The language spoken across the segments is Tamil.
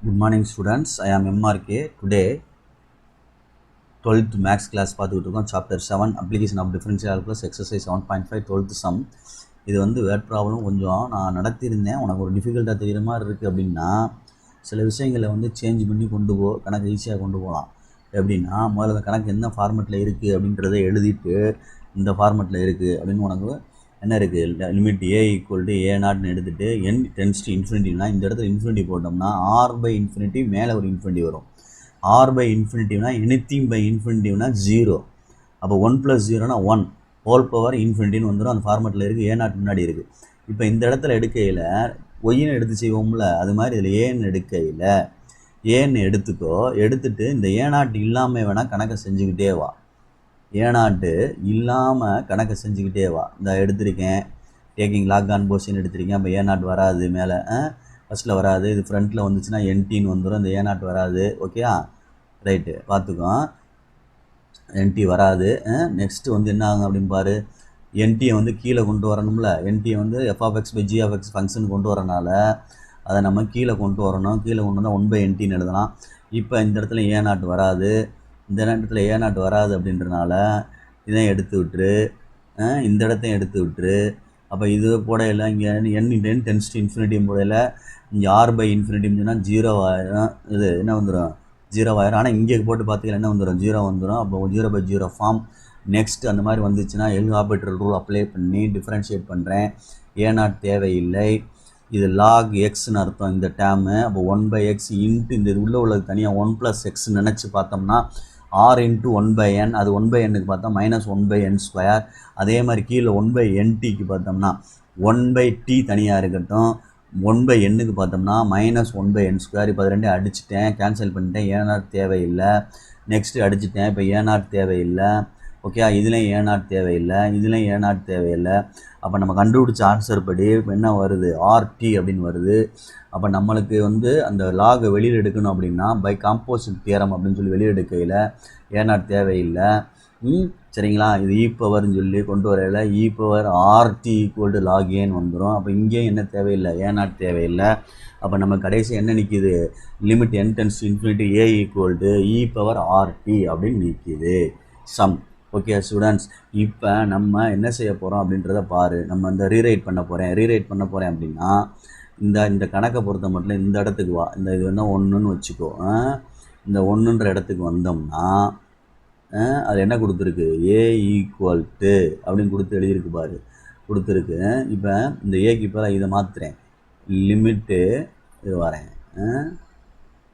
Good morning students, I am MRK. Today 12th maths class பார்த்துக்கிட்டு இருக்கோம். chapter 7 application of differential calculus exercise 7.5 12th sum. இது வந்து வேர்ட் ப்ராப்ளம் கொஞ்சம் நான் நடத்தியிருந்தேன். உனக்கு ஒரு டிஃபிகல்ட்டாக தெரிகிற மாதிரி இருக்குது அப்படின்னா சில விஷயங்களை வந்து சேஞ்ச் பண்ணி கொண்டு கணக்கு ஈஸியாக கொண்டு போகலாம். எப்படின்னா முதல்ல அந்த கணக்கு என்ன ஃபார்மெட்டில் இருக்குது அப்படின்றத எழுதிட்டு இந்த ஃபார்மெட்டில் இருக்குது அப்படின்னு உனக்கு என்ன இருக்குது, லிமிட் ஏ ஈக்குவல் டு ஏ நாட்னு எடுத்துகிட்டு n டென்ஸ் டு இன்ஃபினிட்டிவ்னா இந்த இடத்துல இன்ஃபினிட்டி போட்டோம்னா ஆர் பை இன்ஃபினிட்டி மேலே ஒரு இன்ஃபினிட்டி வரும். ஆர் பை இன்ஃபினிட்டிவ்னா எனித்திங் பை இன்ஃபினிட்டிவ்னா 0. அப்போ 1 + 0னா 1 ஹோல் பவர் இன்ஃபினிட்டின்னு வந்துடும். அந்த ஃபார்மெட்டில் இருக்குது, ஏ நாட் முன்னாடி இருக்குது. இப்போ இந்த இடத்துல எடுக்கையில் ஒய்ன்னு எடுத்து செய்வோம்ல, அது மாதிரி இதில் ஏன்னு எடுக்கையில் ஏன்னு எடுத்துக்கோ. எடுத்துகிட்டு இந்த ஏ நாட் இல்லாமல் வேணால் கணக்கை செஞ்சுக்கிட்டே வா. ஏ நாட்டு இல்லாமல் கணக்கை செஞ்சுக்கிட்டே வா. இந்த எடுத்திருக்கேன், டேக்கிங் லாக் ஆன் போர்ஷன் எடுத்திருக்கேன். அப்போ ஏ நாட் வராது, மேலே ஃபஸ்ட்டில் வராது. இது ஃப்ரண்ட்டில் வந்துச்சுன்னா என்டின்னு வந்துடும். இந்த ஏ நாட் வராது. ஓகேயா, ரைட்டு, பார்த்துக்கோ. என்டி வராது. நெக்ஸ்ட்டு வந்து என்ன ஆகும் அப்படின்னு பாரு. என்டியை வந்து கீழே கொண்டு வரணும்ல. என்டியை வந்து f(x/g) ஃபங்க்ஷன் கொண்டு வரனால அதை நம்ம கீழே கொண்டு வரணும். கீழே கொண்டு வந்தால் 1/nt எழுதலாம். இப்போ இந்த இடத்துல ஏ நாட் வராது. இந்த இடத்துல ஏ நாட் வராது அப்படின்றனால இதையும் எடுத்து விட்டுரு, இந்த இடத்தையும் எடுத்து விட்டுரு. அப்போ இது போடையில் இங்கே n டென்ஸ் டு இன்ஃபினிட்டி போடையில் இங்கே ஆர் பை இன்ஃபினிட்டின்னு சொன்னால் 0 ஆயிரும். இது என்ன வந்துடும், 0 ஆயிரும். ஆனால் இங்கே போட்டு பார்த்தீங்கன்னா என்ன வந்துடும், 0 வந்துடும். அப்போ 0/0 ஃபார்ம். நெக்ஸ்ட் அந்த மாதிரி வந்துச்சுன்னா எல் ஆர்பிட்ரல் ரூல் அப்ளை பண்ணி டிஃப்ரென்ஷியேட் பண்ணுறேன். ஏ நாட் தேவையில்லை. இது லாக் எக்ஸ்ன்னு அர்த்தம் இந்த டேமு. அப்போ 1/x இன்ட்டு இந்த இது உள்ளது தனியாக 1 + x நினச்சி பார்த்தோம்னா ஆர் இன்ட்டு 1/n. அது 1/nக்கு பார்த்தா -1/n². அதே மாதிரி கீழே 1/ntக்கு பார்த்தோம்னா 1/t தனியாக இருக்கட்டும். 1/nக்கு பார்த்தோம்னா -1/n². இப்போ அது ரெண்டையும் அடிச்சுட்டேன், கேன்சல் பண்ணிட்டேன். ஏ நாட் தேவையில்லை. நெக்ஸ்ட்டு அடிச்சுட்டேன். இப்போ ஏ நாட் தேவையில்லை. ஓகே, இதுலேயும் ஏ நாட் தேவையில்லை, இதுலேயும் ஏ நாட் தேவையில்லை. அப்போ நம்ம கண்டுபிடிச்ச ஆன்சர் படி என்ன வருது, ஆர்டி அப்படின்னு வருது. அப்போ நம்மளுக்கு வந்து அந்த லாகை வெளியில் எடுக்கணும் அப்படின்னா பை காம்போசிட் தியரம் அப்படின்னு சொல்லி வெளியில் எடுக்கையில் ஏ நாட் தேவையில்லை. சரிங்களா, இது e⁻ சொல்லி கொண்டு வரையில் e⁻RT = log ஏன்னு வந்துடும். அப்போ இங்கேயும் என்ன தேவையில்லை, ஏ நாட் தேவையில்லை. அப்போ நம்ம கடைசி என்ன நிற்கிது, limit n tends to infinity a = e⁻RT அப்படின்னு நிற்கிது சம். ஓகே ஸ்டூடெண்ட்ஸ், இப்போ நம்ம என்ன செய்ய போகிறோம் அப்படின்றத பாரு. நம்ம இந்த ரீரைட் பண்ண போகிறேன் அப்படின்னா இந்த கணக்கை பொறுத்த மட்டும் இந்த இடத்துக்கு வா. இந்த இது வந்து 1ன்னு வச்சுக்கோ. இந்த 1ன்ற இடத்துக்கு வந்தோம்னா அது என்ன கொடுத்துருக்கு, ஏ ஈக்குவல் டு அப்படின்னு கொடுத்து எழுதியிருக்கு பாரு, கொடுத்துருக்கு. இப்போ இந்த ஏக்கு இப்போ இதை மாற்றுறேன், லிமிட்டு இது வரேன்,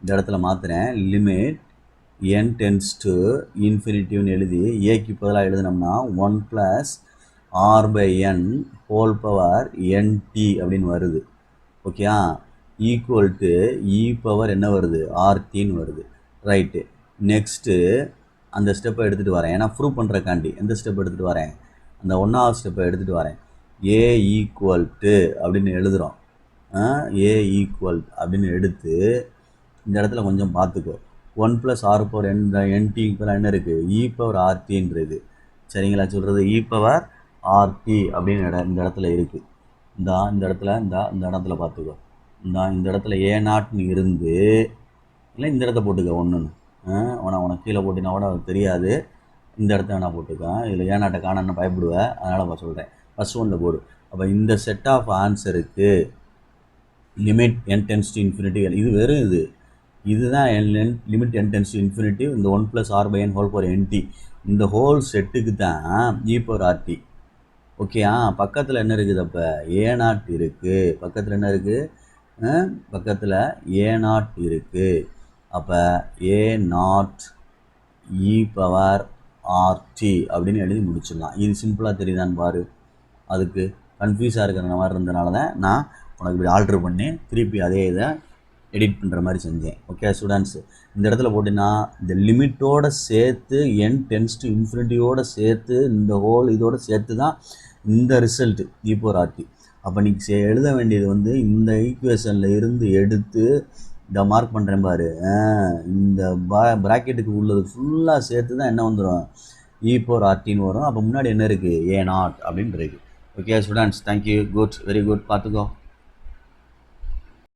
இந்த இடத்துல மாற்றுறேன். லிமிட் n டென்ஸ் டு இன்ஃபினிட்டிவ்னு எழுதி ஏக்கு பதிலாக எழுதினோம்னா 1 + r/n ஹோல் பவர் nt அப்படின்னு வருது. ஓகேயா, ஈக்குவல் டு என்ன வருது, RTன்னு வருது. ரைட்டு, நெக்ஸ்ட்டு அந்த ஸ்டெப்பை எடுத்துகிட்டு வரேன். ஏன்னா ப்ரூவ் பண்ணுறக்காண்டி எந்த ஸ்டெப் எடுத்துகிட்டு வரேன், அந்த 1வது ஸ்டெப்பை எடுத்துகிட்டு வரேன். ஏ ஈக்குவல் டு அப்படின்னு எழுதுகிறோம். ஏ ஈக்குவல் அப்படின்னு எடுத்து இந்த இடத்துல கொஞ்சம் பார்த்துக்கோ. 1 + r/nt என்ன இருக்குது, e⁻RTன்றது. சரிங்களா, சொல்கிறது e⁻RT அப்படின்னு இந்த இடத்துல இருக்குது. இந்த இடத்துல பார்த்துக்கோ. இந்த இடத்துல ஏ நாட்னு இருந்து, இல்லை இந்த இடத்த போட்டுக்க 1ன்னு. உனக்கு கீழே போட்டினா கூட அது தெரியாது. இந்த இடத்த வேணால் போட்டுக்கேன். இதில் ஏ நாட்டை காணன்னு பயப்படுவேன், அதனால் நான் சொல்கிறேன். ஃபஸ்ட் ஒன்றில் போடு. அப்போ இந்த செட் ஆஃப் ஆன்சருக்கு limit n tends to infinity, இது வெறும் இதுதான் limit n tends to infinity. இந்த 1 + r/n ஹோல் பவர் nt இந்த ஹோல் செட்டுக்கு தான் e⁻RT. ஓகேயா, பக்கத்தில் என்ன இருக்குது, அப்போ ஏ நாட் இருக்குது. பக்கத்தில் என்ன இருக்குது, பக்கத்தில் ஏ நாட் இருக்குது. அப்போ ஏ நாட் e⁻RT அப்படின்னு எழுதி முடிச்சிடலாம். இது சிம்பிளாக தெரியுதான்னு பாரு. அதுக்கு கன்ஃபியூஸாக இருக்கிற மாதிரி இருந்தனால தான் நான் உனக்கு இப்படி ஆல்ட்ரு பண்ணி திருப்பி அதே இதை எடிட் பண்ணுற மாதிரி செஞ்சேன். ஓகே ஸ்டூடெண்ட்ஸ், இந்த இடத்துல போட்டிங்கன்னா இந்த லிமிட்டோடு சேர்த்து n டென்ஸ் டு இன்ஃபினிட்டியோடு சேர்த்து இந்த ஹோல் இதோடு சேர்த்து தான் இந்த ரிசல்ட்டு e⁻RT. அப்போ நீ எழுத வேண்டியது வந்து இந்த ஈக்குவேஷனில் இருந்து எடுத்து இந்த மார்க் பண்ணுறேன் பாரு. இந்த ப்ராக்கெட்டுக்கு உள்ளது ஃபுல்லாக சேர்த்து தான் என்ன வந்துடும், e⁻RTன்னு வரும். அப்போ முன்னாடி என்ன இருக்குது, ஏ நாட் அப்படின்னு இருக்குது. Okay students, thank you, good, very good, பார்த்துக்கோ.